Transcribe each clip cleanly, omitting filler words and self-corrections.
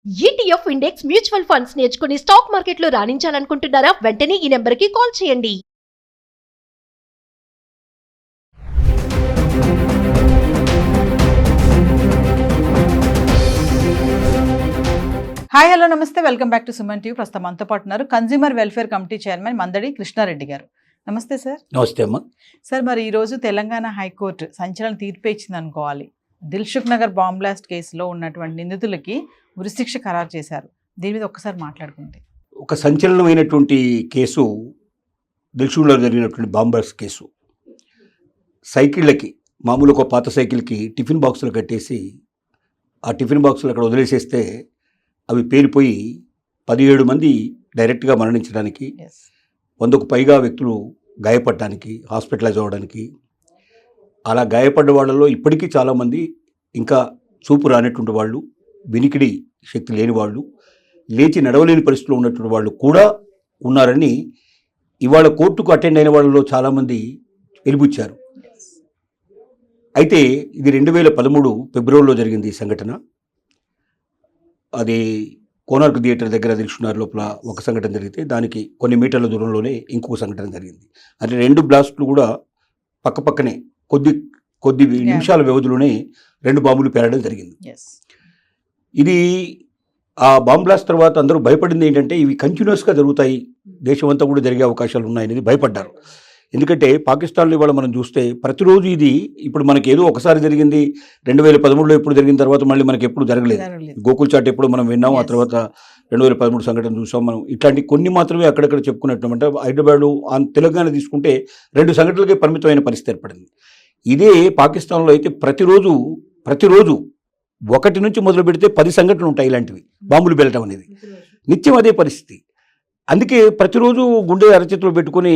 ETF index mutual funds నేర్చుకుని stock మార్కెట్లో రాణించాలనుకుంటున్నారా? వెంటనే ఈ నెంబర్కి కాల్ చేయండి. హాయ్ హలో నమస్తే, welcome back to Suman TV. ప్రస్తుతం మనతో పాటు ఉన్నారు consumer welfare committee chairman Mandadi Krishna Reddy గారు. నమస్తే సార్. నమస్తే అమ్మా. సార్, మరి ఈరోజు తెలంగాణ హైకోర్టు సంచలన తీర్పు ఇచ్చింది అనుకోవాలి. దిల్సుఖ్ నగర్ బాంబ్ బ్లాస్ట్ కేసులో ఉన్నటువంటి నిందితులకి ఉరిశిక్ష ఖరారు చేశారు. దీని మీద ఒక్కసారి మాట్లాడుకుంటే. ఒక సంచలనమైనటువంటి కేసు దిల్సుఖ్లో జరిగినటువంటి బాంబ్ బ్లాస్ట్ కేసు. సైకిళ్ళకి, మామూలు ఒక పాత సైకిల్కి టిఫిన్ బాక్సులు కట్టేసి ఆ టిఫిన్ బాక్సులు అక్కడ వదిలేసేస్తే అవి పేలిపోయి 17 మంది డైరెక్ట్గా మరణించడానికి, 100కు పైగా వ్యక్తులు గాయపడడానికి, హాస్పిటలైజ్ అవ్వడానికి. అలా గాయపడ్డ వాళ్ళలో ఇప్పటికీ చాలామంది ఇంకా చూపు రానటువంటి వాళ్ళు, వినికిడి శక్తి లేని వాళ్ళు, లేచి నడవలేని పరిస్థితిలో ఉన్నటువంటి వాళ్ళు కూడా ఉన్నారని ఇవాళ కోర్టుకు అటెండ్ అయిన వాళ్ళలో చాలామంది వెలిబుచ్చారు. అయితే ఇది 2013 ఫిబ్రవరిలో జరిగింది ఈ సంఘటన. అది కోనార్క్ థియేటర్ దగ్గర దిల్సుఖ్నగర్ లోపల ఒక సంఘటన జరిగితే దానికి కొన్ని మీటర్ల దూరంలోనే ఇంకొక సంఘటన జరిగింది. అంటే 2 బ్లాస్టులు కూడా పక్కపక్కనే కొద్ది నిమిషాల వ్యవధిలోనే 2 బాంబులు పేలడం జరిగింది. ఇది ఆ బాంబ్ బ్లాస్ట్ తర్వాత అందరూ భయపడింది ఏంటంటే ఇవి కంటిన్యూస్గా జరుగుతాయి, దేశం అంతా కూడా జరిగే అవకాశాలు ఉన్నాయనేది భయపడ్డారు. ఎందుకంటే పాకిస్తాన్లో ఇవాళ మనం చూస్తే ప్రతిరోజు ఇది, ఇప్పుడు మనకి ఏదో ఒకసారి జరిగింది 2013లో ఎప్పుడు జరిగిన తర్వాత మళ్ళీ మనకి ఎప్పుడు జరగలేదు. గోకుల్ చాట్ ఎప్పుడు మనం విన్నాం, ఆ తర్వాత 2013 సంఘటన చూసాం మనం. ఇట్లాంటి కొన్ని మాత్రమే అక్కడక్కడ చెప్పుకున్నట్టు. అంటే హైదరాబాదు, తెలంగాణ తీసుకుంటే 2 సంఘటనలకే పరిమితమైన పరిస్థితి ఏర్పడింది. ఇదే పాకిస్తాన్లో అయితే ప్రతిరోజు 1 నుంచి మొదలు పెడితే 10 సంఘటనలు ఉంటాయి ఇలాంటివి, బాంబులు పేలటం అనేది నిత్యం అదే పరిస్థితి. అందుకే ప్రతిరోజు గుండె అరచేతిలో పెట్టుకుని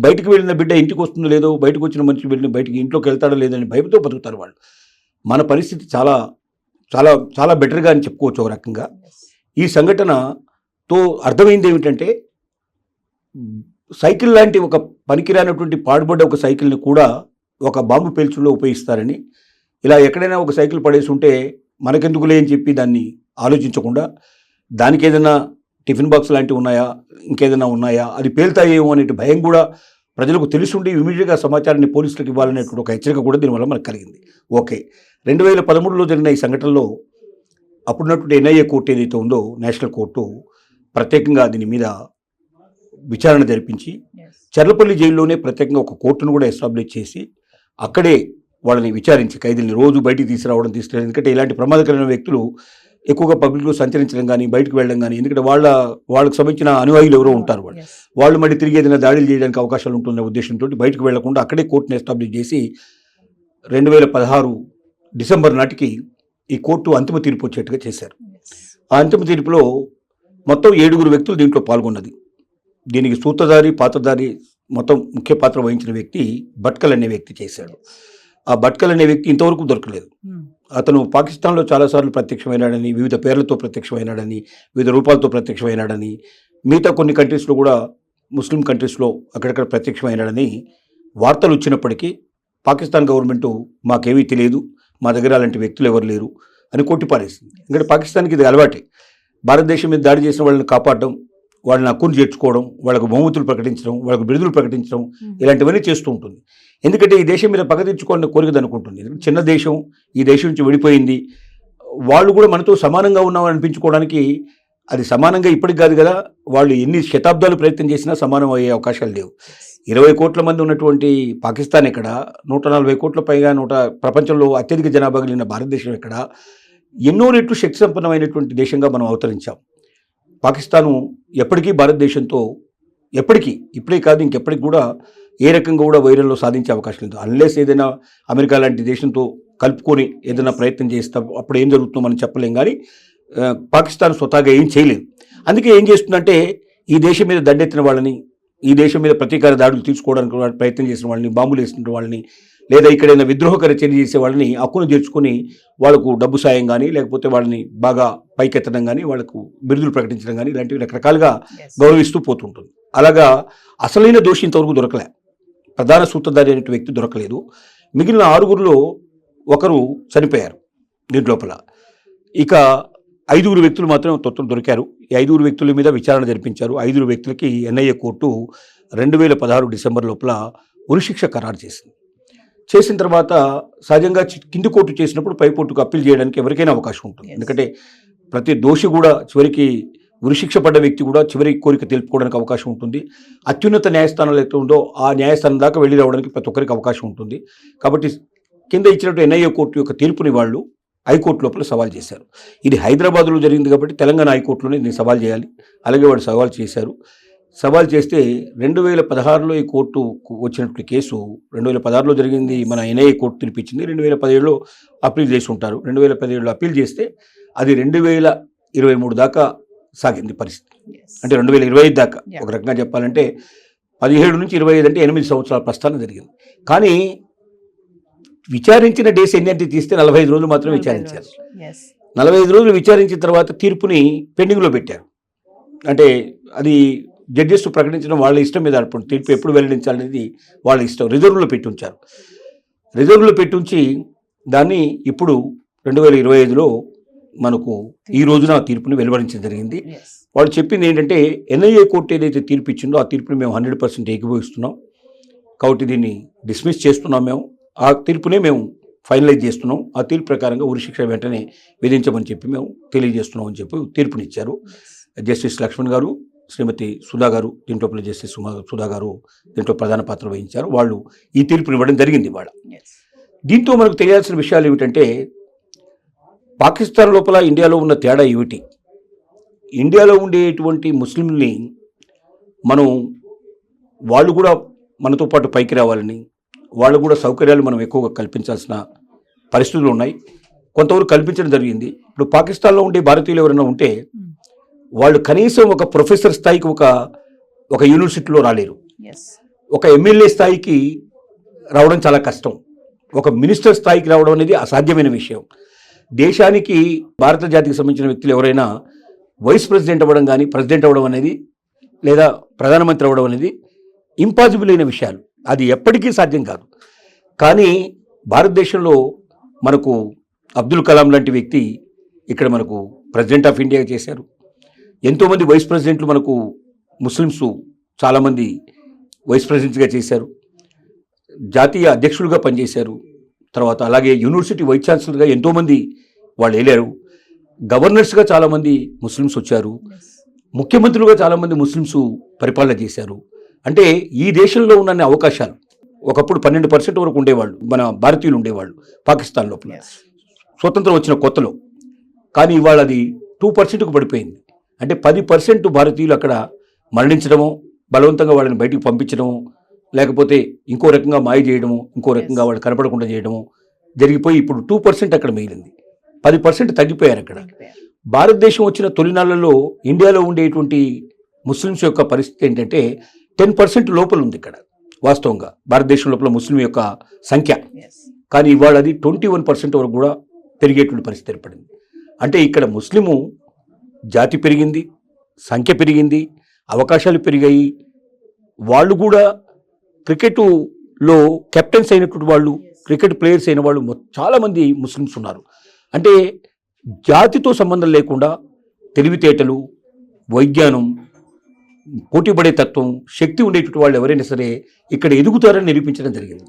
బయటకు వెళ్ళిన బిడ్డ ఇంటికి వస్తుందో లేదో, బయటకు వచ్చిన మనిషి వెళ్ళిన బయటికి ఇంట్లోకి వెళ్తాడో లేదని భయపడుతూ బతుకుతారు వాళ్ళు. మన పరిస్థితి చాలా చాలా చాలా బెటర్గా అని చెప్పుకోవచ్చు ఒక రకంగా. ఈ సంఘటనతో అర్థమైంది ఏమిటంటే, సైకిల్ లాంటి ఒక పనికిరానటువంటి పాడుబడ్డ ఒక సైకిల్ని కూడా ఒక బాంబు పేల్చుల్లో ఉపయోగిస్తారని, ఇలా ఎక్కడైనా ఒక సైకిల్ పడేసి ఉంటే మనకెందుకులే అని చెప్పి దాన్ని ఆలోచించకుండా, దానికి ఏదైనా టిఫిన్ బాక్స్ లాంటివి ఉన్నాయా, ఇంకేదైనా ఉన్నాయా, అది పేలుతాయేమో అనే భయం కూడా ప్రజలకు తెలుసుండి ఇమీడియట్గా సమాచారాన్ని పోలీసులకు ఇవ్వాలనేటువంటి ఒక హెచ్చరిక కూడా దీనివల్ల మనకు కలిగింది. ఓకే, 2013లో జరిగిన ఈ సంఘటనలో అప్పుడున్నటువంటి ఎన్ఐఏ కోర్టు ఏదైతే ఉందో, నేషనల్ కోర్టు ప్రత్యేకంగా దీని మీద విచారణ జరిపించి చర్లపల్లి జైల్లోనే ప్రత్యేకంగా ఒక కోర్టును కూడా ఎస్టాబ్లిష్ చేసి అక్కడే వాళ్ళని విచారించి ఖైదీల్ని రోజు బయటికి తీసుకురావడం. ఎందుకంటే ఇలాంటి ప్రమాదకరమైన వ్యక్తులు ఎక్కువగా పబ్లిక్లో సంచరించడం కానీ, బయటకు వెళ్ళడం కానీ, ఎందుకంటే వాళ్ళకు సంబంధించిన అనుయాయులు ఎవరో ఉంటారు, వాళ్ళు మళ్ళీ తిరిగి ఏదైనా దాడులు చేయడానికి అవకాశాలు ఉంటుందనే ఉద్దేశంతో బయటకు వెళ్లకుండా అక్కడే కోర్టును ఎస్టాబ్లిష్ చేసి 2016 డిసెంబర్ నాటికి ఈ కోర్టు అంతిమ తీర్పు వచ్చేట్టుగా చేశారు. ఆ అంతిమ తీర్పులో మొత్తం 7 వ్యక్తులు దీంట్లో పాల్గొన్నది. దీనికి సూత్రధారి, పాత్రధారి, మొత్తం ముఖ్య పాత్ర వహించిన వ్యక్తి భట్కల్ అనే వ్యక్తి చేశాడు. ఆ భట్కల్ అనే వ్యక్తి ఇంతవరకు దొరకలేదు. అతను పాకిస్తాన్లో చాలాసార్లు ప్రత్యక్షమైనాడని, వివిధ పేర్లతో ప్రత్యక్షమైనాడని, వివిధ రూపాలతో ప్రత్యక్షమైనాడని, మిగతా కొన్ని కంట్రీస్లో కూడా, ముస్లిం కంట్రీస్లో అక్కడక్కడ ప్రత్యక్షమైనాడని వార్తలు వచ్చినప్పటికీ పాకిస్తాన్ గవర్నమెంటు మాకేమీ తెలియదు, మా దగ్గర అలాంటి వ్యక్తులు ఎవరు లేరు అని కొట్టిపారేసింది. ఎందుకంటే పాకిస్తాన్కి ఇది అలవాటే, భారతదేశం మీద దాడి చేసిన వాళ్ళని కాపాడడం, వాళ్ళని హక్కును చేర్చుకోవడం, వాళ్ళకు బహుమతులు ప్రకటించడం, వాళ్ళకు బిరుదులు ప్రకటించడం, ఇలాంటివన్నీ చేస్తూ ఉంటుంది. ఎందుకంటే ఈ దేశం మీద పగ తెచ్చుకోవాలని కోరికది అనుకుంటుంది. చిన్న దేశం, ఈ దేశం నుంచి విడిపోయింది, వాళ్ళు కూడా మనతో సమానంగా ఉన్నామని అనిపించుకోవడానికి. అది సమానంగా ఇప్పటికి కాదు కదా, వాళ్ళు ఎన్ని శతాబ్దాలు ప్రయత్నం చేసినా సమానం అయ్యే అవకాశాలు లేవు. 20 కోట్ల మంది ఉన్నటువంటి పాకిస్తాన్ ఎక్కడ, 140 కోట్ల పైగా ప్రపంచంలో అత్యధిక జనాభా కలిగిన భారతదేశం ఎక్కడ, ఎన్నో రెట్లు శక్తి సంపన్నమైనటువంటి దేశంగా మనం అవతరించాం. పాకిస్తాను ఎప్పటికీ భారతదేశంతో ఇప్పుడే కాదు ఇంకెప్పటికి కూడా ఏ రకంగా కూడా వైరంలో సాధించే అవకాశం లేదు. అన్లెస్ ఏదైనా అమెరికా లాంటి దేశంతో కలుపుకొని ఏదైనా ప్రయత్నం చేస్తాం, అప్పుడు ఏం జరుగుతుందో మనం చెప్పలేం. కానీ పాకిస్తాన్ స్వతహాగా ఏం చేయలేదు. అందుకే ఏం చేస్తుందంటే, ఈ దేశం మీద దండెత్తిన వాళ్ళని, ఈ దేశం మీద ప్రతీకార దాడులు తీసుకోవడానికి ప్రయత్నం చేసిన వాళ్ళని, బాంబులు వేసిన వాళ్ళని, లేదా ఇక్కడైనా విద్రోహకర చర్య చేసే వాళ్ళని హక్కును చేర్చుకొని వాళ్లకు డబ్బు సాయం కానీ, లేకపోతే వాళ్ళని బాగా పైకెత్తడం కానీ, వాళ్ళకు బిరుదులు ప్రకటించడం కానీ, ఇలాంటివి రకరకాలుగా గౌరవిస్తూ పోతుంటుంది. అలాగా అసలైన దోషి ఇంతవరకు దొరకలే. ప్రధాన సూత్రధారి అనే వ్యక్తి దొరకలేదు. మిగిలిన 6గురిలో ఒకరు చనిపోయారు దీంట్లోపల. ఇక 5 వ్యక్తులు మాత్రం తొత్తులు దొరికారు. ఈ 5 వ్యక్తుల మీద విచారణ జరిపించారు. 5 వ్యక్తులకి ఎన్ఐఏ కోర్టు 2016 డిసెంబర్ లోపల ఉరిశిక్ష ఖరారు చేసింది. చేసిన తర్వాత సహజంగా కింది కోర్టు చేసినప్పుడు పై కోర్టుకు అప్పీల్ చేయడానికి ఎవరికైనా అవకాశం ఉంటుంది. ఎందుకంటే ప్రతి దోషి కూడా చివరికి ఉరిశిక్ష పడ్డ వ్యక్తి కూడా చివరి కోరిక తెలుపుకోవడానికి అవకాశం ఉంటుంది. అత్యున్నత న్యాయస్థానాలు అయితే ఉందో ఆ న్యాయస్థానం దాకా వెళ్ళి రావడానికి ప్రతి ఒక్కరికి అవకాశం ఉంటుంది. కాబట్టి కింద ఇచ్చినట్టు ఎన్ఐఏ కోర్టు యొక్క తీర్పుని వాళ్ళు హైకోర్టు లోపల సవాల్ చేశారు. ఇది హైదరాబాద్లో జరిగింది కాబట్టి తెలంగాణ హైకోర్టులోనే దీన్ని సవాల్ చేయాలి. అలాగే వాళ్ళు సవాల్ చేశారు. సవాల్ చేస్తే 2016లో ఈ కోర్టు వచ్చినటువంటి కేసు 2016లో జరిగింది. మన ఎన్ఐఏ కోర్టు తీర్పిచ్చింది. 2017లో అప్పీల్ చేసి ఉంటారు. 2017లో అప్పీల్ చేస్తే అది 2023 దాకా సాగింది పరిస్థితి. అంటే 2025 దాకా ఒక రకంగా చెప్పాలంటే 17 నుంచి 25 అంటే 8 సంవత్సరాల ప్రస్థానం జరిగింది. కానీ విచారించిన డేస్ ఎన్ని అంటే తీస్తే 45 రోజులు మాత్రమే విచారించారు. 45 రోజులు విచారించిన తర్వాత తీర్పుని పెండింగ్లో పెట్టారు. అంటే అది జడ్జెస్ ప్రకటించడం వాళ్ళ ఇష్టం మీద ఆడుతుంది. తీర్పు ఎప్పుడు వెల్లడించాలనేది వాళ్ళ ఇష్టం. రిజర్వ్లో పెట్టి ఉంచారు. రిజర్వ్లో పెట్టి ఉంచి దాన్ని ఇప్పుడు 2025లో మనకు ఈ రోజున ఆ తీర్పుని వెలువరించడం జరిగింది. వాళ్ళు చెప్పింది ఏంటంటే ఎన్ఐఏ కోర్టు ఏదైతే తీర్పు ఇచ్చిందో ఆ తీర్పుని మేము 100% ఏకీభవిస్తున్నాం. కాబట్టి దీన్ని డిస్మిస్ చేస్తున్నాం. మేము ఆ తీర్పునే మేము ఫైనలైజ్ చేస్తున్నాం. ఆ తీర్పు ప్రకారంగా ఉరిశిక్ష వెంటనే విధించమని చెప్పి మేము తెలియజేస్తున్నాం అని చెప్పి తీర్పునిచ్చారు. జస్టిస్ లక్ష్మణ్ గారు, శ్రీమతి సుధా గారు, దీంట్లో జస్టిస్ సుధా గారు దీంట్లో ప్రధాన పాత్ర వహించారు. వాళ్ళు ఈ తీర్పుని ఇవ్వడం జరిగింది ఇవాళ. దీంతో మనకు తెలియాల్సిన విషయాలు ఏమిటంటే పాకిస్తాన్ లోపల ఇండియాలో ఉన్న తేడా ఏమిటి, ఇండియాలో ఉండేటువంటి ముస్లింల్ని మనం వాళ్ళు కూడా మనతో పాటు పైకి రావాలని, వాళ్ళు కూడా సౌకర్యాలు మనం ఎక్కువగా కల్పించాల్సిన పరిస్థితులు ఉన్నాయి. కొంతవరకు కల్పించడం జరిగింది. ఇప్పుడు పాకిస్తాన్లో ఉండే భారతీయులు ఎవరైనా ఉంటే వాళ్ళు కనీసం ఒక ప్రొఫెసర్ స్థాయికి ఒక యూనివర్సిటీలో రాలేరు. ఒక ఎమ్మెల్యే స్థాయికి రావడం చాలా కష్టం. ఒక మినిస్టర్ స్థాయికి రావడం అనేది అసాధ్యమైన విషయం. దేశానికి భారత జాతికి సంబంధించిన వ్యక్తులు ఎవరైనా వైస్ ప్రెసిడెంట్ అవ్వడం కానీ ప్రెసిడెంట్ అవ్వడం అనేది లేదా ప్రధానమంత్రి అవ్వడం అనేది ఇంపాసిబుల్ అయిన విషయాలు. అది ఎప్పటికీ సాధ్యం కాదు. కానీ భారతదేశంలో మనకు అబ్దుల్ కలాం లాంటి వ్యక్తి ఇక్కడ మనకు ప్రెసిడెంట్ ఆఫ్ ఇండియా చేశారు. ఎంతోమంది వైస్ ప్రెసిడెంట్లు మనకు ముస్లిమ్స్ చాలామంది వైస్ ప్రెసిడెంట్స్గా చేశారు. జాతీయ అధ్యక్షులుగా పనిచేశారు. తర్వాత అలాగే యూనివర్సిటీ వైస్ ఛాన్సలర్గా ఎంతోమంది వాళ్ళు వెళ్ళారు. గవర్నర్స్గా చాలామంది ముస్లిమ్స్ వచ్చారు. ముఖ్యమంత్రులుగా చాలామంది ముస్లిమ్స్ పరిపాలన చేశారు. అంటే ఈ దేశంలో ఉన్న అవకాశాలు ఒకప్పుడు 12% వరకు ఉండేవాళ్ళు, మన భారతీయులు ఉండేవాళ్ళు పాకిస్తాన్ లోపల స్వతంత్రం వచ్చిన కొత్తలో. కానీ ఇవాళ అది 2%కు పడిపోయింది. అంటే 10% భారతీయులు అక్కడ మరణించడమో, బలవంతంగా వాళ్ళని బయటికి పంపించడమో, లేకపోతే ఇంకో రకంగా మాయ చేయడము, ఇంకో రకంగా వాళ్ళు కనపడకుండా చేయడము జరిగిపోయి ఇప్పుడు 2% అక్కడ మిగిలింది. 10% తగ్గిపోయారు అక్కడ. భారతదేశం వచ్చిన తొలినాళ్లలో ఇండియాలో ఉండేటువంటి ముస్లిమ్స్ యొక్క పరిస్థితి ఏంటంటే 10% లోపల ఉంది ఇక్కడ వాస్తవంగా భారతదేశం లోపల ముస్లిం యొక్క సంఖ్య. కానీ ఇవాళ అది 21% వరకు కూడా పెరిగేటువంటి పరిస్థితి ఏర్పడింది. అంటే ఇక్కడ ముస్లిము జాతి పెరిగింది, సంఖ్య పెరిగింది, అవకాశాలు పెరిగాయి. వాళ్ళు కూడా క్రికెట్లో కెప్టెన్స్ అయినటువంటి వాళ్ళు, క్రికెట్ ప్లేయర్స్ అయిన వాళ్ళు చాలామంది ముస్లిమ్స్ ఉన్నారు. అంటే జాతితో సంబంధం లేకుండా తెలివితేటలు, వైజ్ఞానం, పోటీపడే తత్వం, శక్తి ఉండేటువంటి వాళ్ళు ఎవరైనా సరే ఇక్కడ ఎదుగుతారని నిరూపించడం జరిగింది.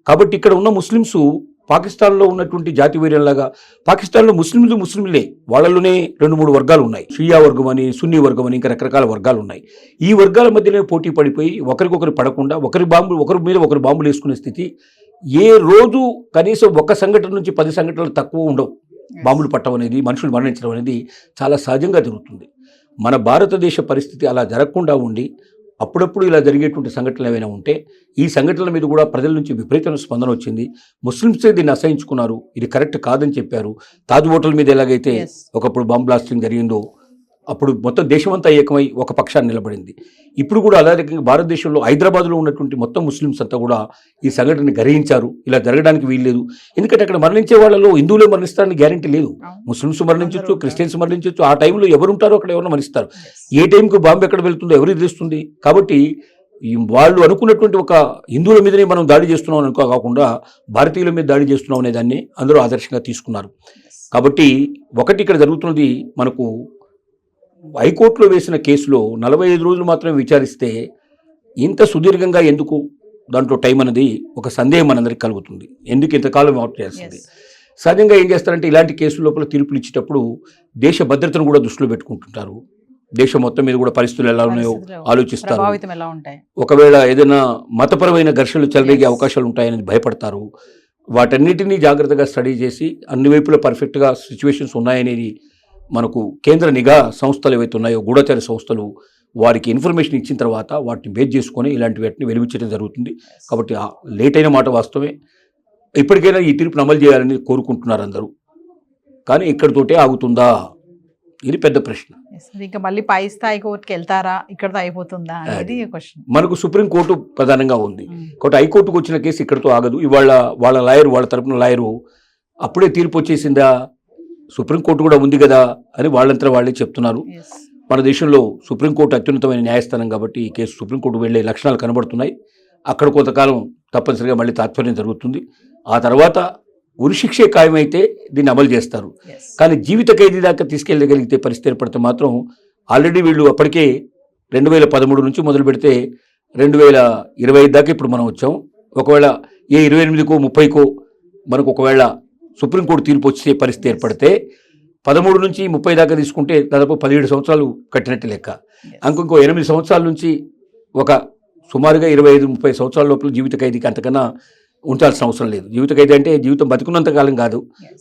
కాబట్టి ఇక్కడ ఉన్న ముస్లిమ్స్ పాకిస్తాన్లో ఉన్నటువంటి జాతి వైర్యంలాగా పాకిస్తాన్లో ముస్లింలే వాళ్ళలోనే 2-3 వర్గాలు ఉన్నాయి. షియా వర్గం అని, సున్నీ వర్గం అని, ఇంకా రకరకాల వర్గాలు ఉన్నాయి. ఈ వర్గాల మధ్యనే పోటీ పడిపోయి ఒకరికొకరు పడకుండా ఒకరి మీద ఒకరు బాంబులు వేసుకునే స్థితి ఏ రోజు కనీసం 1 సంఘటన నుంచి 10 సంఘటనలు తక్కువ ఉండవు. బాంబులు పట్టడం అనేది, మనుషులు మరణించడం అనేది చాలా సహజంగా జరుగుతుంది. మన భారతదేశ పరిస్థితి అలా జరగకుండా ఉండి అప్పుడప్పుడు ఇలా జరిగేటువంటి సంఘటనలు ఏమైనా ఉంటే ఈ సంఘటనల మీద కూడా ప్రజల నుంచి విపరీతమైన స్పందన వచ్చింది. ముస్లిమ్సే దీన్ని అసహించుకున్నారు. ఇది కరెక్ట్ కాదని చెప్పారు. తాజ్ హోటల్ మీద ఎలాగైతే ఒకప్పుడు బాంబ్ బ్లాస్టింగ్ జరిగిందో అప్పుడు మొత్తం దేశమంతా ఏకమై ఒక పక్షాన్ని నిలబడింది. ఇప్పుడు కూడా అలాగే భారతదేశంలో హైదరాబాద్లో ఉన్నటువంటి మొత్తం ముస్లిమ్స్ అంతా కూడా ఈ సంఘటనని గ్రహించారు. ఇలా జరగడానికి వీల్లేదు. ఎందుకంటే అక్కడ మరణించే వాళ్ళలో హిందువులే మరణిస్తారని గ్యారెంటీ లేదు. ముస్లిమ్స్ మరణించవచ్చు, క్రిస్టియన్స్ మరణించవచ్చు. ఆ టైంలో ఎవరు ఉంటారో అక్కడ ఎవరు మరణిస్తారు. ఏ టైంకి బాంబు ఎక్కడ వెళ్తుందో ఎవరికి తెలుస్తుంది. కాబట్టి వాళ్ళు అనుకున్నటువంటి ఒక హిందువుల మీదనే మనం దాడి చేస్తున్నాం అనుకో కాకుండా భారతీయుల మీద దాడి చేస్తున్నాం అనే దాన్ని అందరూ ఆదర్శంగా తీసుకున్నారు. కాబట్టి ఒకటి ఇక్కడ జరుగుతున్నది, మనకు హైకోర్టులో వేసిన కేసులో 45 రోజులు మాత్రమే విచారిస్తే ఇంత సుదీర్ఘంగా ఎందుకు దాంట్లో టైం అనేది ఒక సందేహం మనందరికీ కలుగుతుంది. ఎందుకు ఇంతకాలం అవుట్ చేస్తుంది? సహజంగా ఏం చేస్తారంటే ఇలాంటి కేసుల లోపల తీర్పులు ఇచ్చేటప్పుడు దేశ భద్రతను కూడా దృష్టిలో పెట్టుకుంటుంటారు. దేశం మొత్తం మీద కూడా పరిస్థితులు ఎలా ఉన్నాయో ఆలోచిస్తారు. ప్రభావితం ఎలా ఉంటాయి, ఒకవేళ ఏదైనా మతపరమైన ఘర్షణలు చెలరేగే అవకాశాలు ఉంటాయని భయపడతారు. వాటన్నిటినీ జాగ్రత్తగా స్టడీ చేసి అన్ని వైపులా పర్ఫెక్ట్గా సిచ్యువేషన్స్ ఉన్నాయనేది మనకు కేంద్ర నిఘా సంస్థలు ఏవైతే ఉన్నాయో, గూఢచార సంస్థలు, వారికి ఇన్ఫర్మేషన్ ఇచ్చిన తర్వాత వాటిని బేస్ చేసుకొని ఇలాంటి వాటిని వెలివించడం జరుగుతుంది. కాబట్టి లేట్ అయిన మాట వాస్తవమే. ఇప్పటికైనా ఈ తీర్పును అమలు చేయాలని కోరుకుంటున్నారు అందరూ. కానీ ఇక్కడితోటే ఆగుతుందా? ఇది పెద్ద ప్రశ్న. ఇంకా మళ్ళీ పై స్థాయి కోర్టుకి వెళ్తారా, ఇక్కడతో అయిపోతుందా అనేది క్వశ్చన్. మనకు సుప్రీంకోర్టు ప్రధానంగా ఉంది కాబట్టి హైకోర్టుకు వచ్చిన కేసు ఇక్కడితో ఆగదు. ఇవాళ వాళ్ళ లాయరు, వాళ్ళ తరపున లాయరు అప్పుడే తీర్పు వచ్చేసిందా, సుప్రీంకోర్టు కూడా ఉంది కదా అని వాళ్ళంతా వాళ్ళే చెప్తున్నారు. మన దేశంలో సుప్రీంకోర్టు అత్యున్నతమైన న్యాయస్థానం కాబట్టి ఈ కేసు సుప్రీంకోర్టు వెళ్లే లక్షణాలు కనబడుతున్నాయి. అక్కడ కొంతకాలం తప్పనిసరిగా మళ్ళీ తాత్పర్యం జరుగుతుంది. ఆ తర్వాత ఉరిశిక్షే ఖాయమైతే దీన్ని అమలు చేస్తారు. కానీ జీవిత ఖైదీ దాకా తీసుకెళ్ళగలిగితే పరిస్థితి ఏర్పడితే మాత్రం ఆల్రెడీ వీళ్ళు అప్పటికే 2013 నుంచి మొదలు పెడితే 2025 దాకా ఇప్పుడు మనం వచ్చాం. ఒకవేళ ఏ 28కో 30కో మనకు ఒకవేళ సుప్రీంకోర్టు తీర్పు వచ్చే పరిస్థితి ఏర్పడితే 13 నుంచి 30 దాకా తీసుకుంటే దాదాపు 17 సంవత్సరాలు కట్టినట్టు లెక్క. ఇంకో 8 సంవత్సరాల నుంచి ఒక సుమారుగా 25-30 సంవత్సరాల లోపల జీవిత ఖైదీకి అంతకన్నా ఉంచాల్సిన అవసరం లేదు. జీవిత ఖైదీ అంటే జీవితం బతుకున్నంత కాలం కాదు,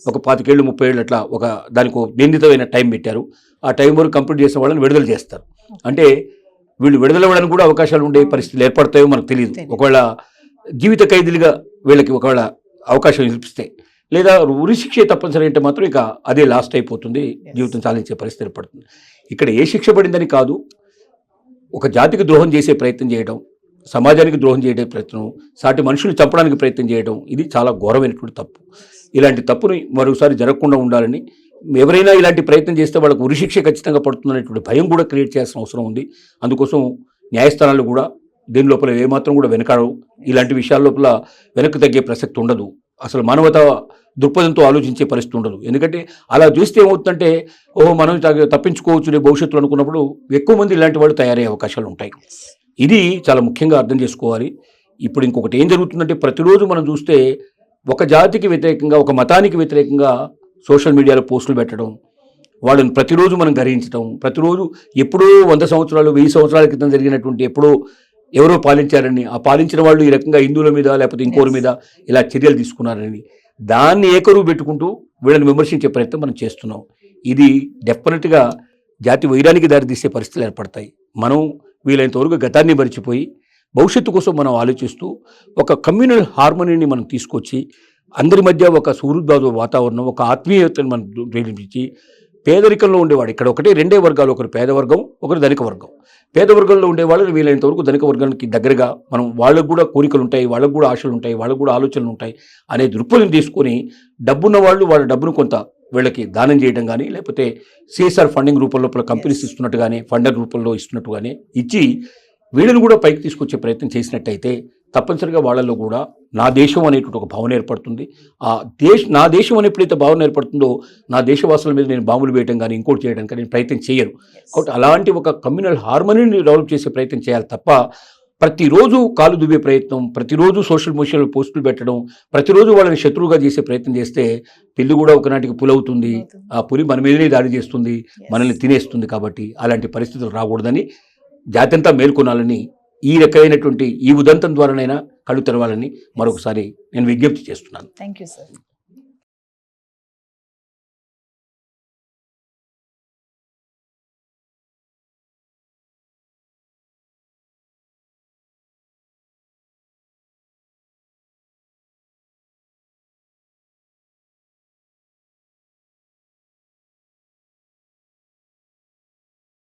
ఒక 25 ఏళ్ళు 30 ఏళ్ళు అట్లా ఒక దానికి నిర్ణీతమైన టైం పెట్టారు. ఆ టైం వరకు కంప్లీట్ చేసిన వాళ్ళని విడుదల చేస్తారు. అంటే వీళ్ళు విడుదలవ్వడానికి కూడా అవకాశాలు ఉండే పరిస్థితులు ఏర్పడతాయో మనకు తెలియదు. ఒకవేళ జీవిత ఖైదీలుగా వీళ్ళకి ఒకవేళ అవకాశం కల్పిస్తే, లేదా ఉరిశిక్ష తప్పనిసరి అంటే మాత్రం ఇక అదే లాస్ట్ అయిపోతుంది, జీవితం చాలించే పరిస్థితి ఏర్పడుతుంది. ఇక్కడ ఏ శిక్ష పడిందని కాదు, ఒక జాతికి ద్రోహం చేసే ప్రయత్నం చేయడం, సమాజానికి ద్రోహం చేయడే ప్రయత్నం, సాటి మనుషులు చంపడానికి ప్రయత్నం చేయడం, ఇది చాలా ఘోరమైనటువంటి తప్పు. ఇలాంటి తప్పుని మరోసారి జరగకుండా ఉండాలని, ఎవరైనా ఇలాంటి ప్రయత్నం చేస్తే వాళ్ళకు ఉరిశిక్ష ఖచ్చితంగా పడుతుందనేటువంటి భయం కూడా క్రియేట్ చేయాల్సిన అవసరం ఉంది. అందుకోసం న్యాయస్థానాలు కూడా దీని లోపల ఏమాత్రం కూడా వెనకాడవు. ఇలాంటి విషయాల లోపల వెనక్కి తగ్గే ప్రసక్తి ఉండదు. అసలు మానవత దృక్పథంతో ఆలోచించే పరిస్థితి ఉండదు. ఎందుకంటే అలా చూస్తే ఏమవుతుందంటే, ఓహో మనం తప్పించుకోవచ్చు భవిష్యత్తులో అనుకున్నప్పుడు ఎక్కువ మంది ఇలాంటి వాళ్ళు తయారయ్యే అవకాశాలు ఉంటాయి. ఇది చాలా ముఖ్యంగా అర్థం చేసుకోవాలి. ఇప్పుడు ఇంకొకటి ఏం జరుగుతుందంటే, ప్రతిరోజు మనం చూస్తే ఒక జాతికి వ్యతిరేకంగా, ఒక మతానికి వ్యతిరేకంగా సోషల్ మీడియాలో పోస్టులు పెట్టడం, వాళ్ళని ప్రతిరోజు మనం గ్రహించడం, ప్రతిరోజు ఎప్పుడో 100 సంవత్సరాలు 1000 సంవత్సరాల క్రితం జరిగినటువంటి ఎప్పుడో ఎవరో పాలించారని, ఆ పాలించిన వాళ్ళు ఈ రకంగా హిందువుల మీద లేకపోతే ఇంకోరి మీద ఇలా చర్యలు తీసుకున్నారని దాన్ని ఏకరువు పెట్టుకుంటూ వీళ్ళని విమర్శించే ప్రయత్నం మనం చేస్తున్నాం. ఇది డెఫినెట్గా జాతి వైరానికి దారితీసే పరిస్థితులు ఏర్పడతాయి. మనం వీలైనంతవరకు గతాన్ని మరిచిపోయి భవిష్యత్తు కోసం మనం ఆలోచిస్తూ ఒక కమ్యూనల్ హార్మనీని మనం తీసుకొచ్చి అందరి మధ్య ఒక సుహృద్భావ వాతావరణం, ఒక ఆత్మీయతను మనం ప్రేరేపించి, పేదరికంలో ఉండేవాడు ఇక్కడ ఒకటే 2 వర్గాలు, ఒకరు పేద వర్గం, ఒకరు ధనిక వర్గం. పేద వర్గంలో ఉండేవాళ్ళు వీలైనంతవరకు ధనిక వర్గానికి దగ్గరగా మనం, వాళ్ళకు కూడా కోరికలు ఉంటాయి, వాళ్ళకు కూడా ఆశలు ఉంటాయి, వాళ్ళకు కూడా ఆలోచనలు ఉంటాయి అనే దృక్పథం తీసుకొని డబ్బున్న వాళ్ళు వాళ్ళ డబ్బును కొంత వీళ్ళకి దానం చేయడం కానీ, లేకపోతే సిఎస్ఆర్ ఫండింగ్ రూపంలో కంపెనీస్ ఇస్తున్నట్టు కానీ, ఫండర్ రూపంలో ఇస్తున్నట్టు కానీ ఇచ్చి వీళ్ళని కూడా పైకి తీసుకొచ్చే ప్రయత్నం చేసినట్టయితే తప్పనిసరిగా వాళ్ళల్లో కూడా నా దేశం అనేటువంటి ఒక భావన ఏర్పడుతుంది. నా దేశం అని ఎప్పుడైతే భావన ఏర్పడుతుందో, నా దేశవాసుల మీద నేను బాంబులు వేయడం కానీ ఇంకోటి చేయడం కానీ నేను ప్రయత్నం చేయను. కాబట్టి అలాంటి ఒక కమ్యూనల్ హార్మనీని డెవలప్ చేసే ప్రయత్నం చేయాలి తప్ప ప్రతిరోజు కాలు దువ్వే ప్రయత్నం, ప్రతిరోజు సోషల్ మీడియాలో పోస్టులు పెట్టడం, ప్రతిరోజు వాళ్ళని శత్రువుగా చేసే ప్రయత్నం చేస్తే పిల్లి కూడా ఒకనాటికి పులవుతుంది. ఆ పులి మన మీదనే దాడి చేస్తుంది, మనల్ని తినేస్తుంది. కాబట్టి అలాంటి పరిస్థితులు రాకూడదని జాతంతా మేల్కొనాలని, ఈ రకమైనటువంటి ఈ ఉదంతం ద్వారానైనా కళ్ళు తెరవాలని మరొకసారి నేను విజ్ఞప్తి చేస్తున్నాను. Thank you sir.